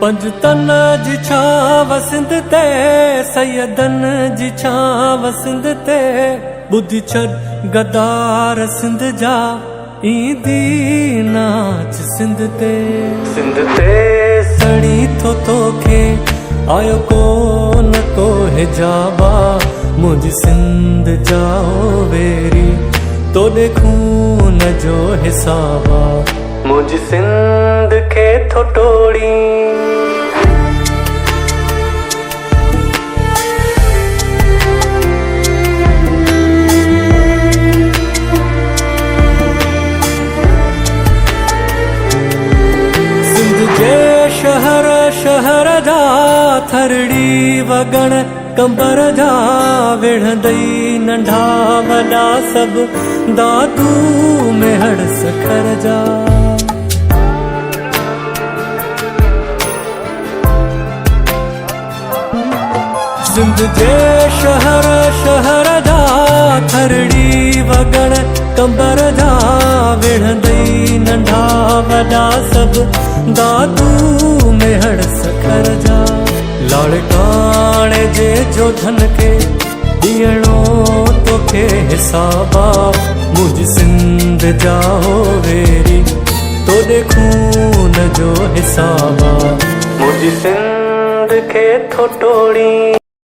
पंज तन जी छाव सिंध ते सैयदन जी छाव सिंध ते बुद्धि छॾ गदार सिंध जा ईंदी नाच सिंध ते सड़ी थो तोखे आयो कोन को हिजाबा मुझ सिंध जाओ वेरी तोड़े खून जो हिसाबा मुझ सिंध खे थो टोड़ी शहर शहर जा थरड़ी वगण कंबर जा विढ़ंदई नंढा वॾा सब दादू में हड़ सखर जा सिंध जे शहर शहर जा थरड़ी वगण कंबर जा विढ़ंदई नंढा वॾा सब दादू में हड़ सखर जा लाड़काणे जे जो धन के ॾियणो तोखे हिसाबा मुझ सिंध जाओ वेरी तोड़े खून जो हिसाबा मुझ सिंध खे थो टोड़ी।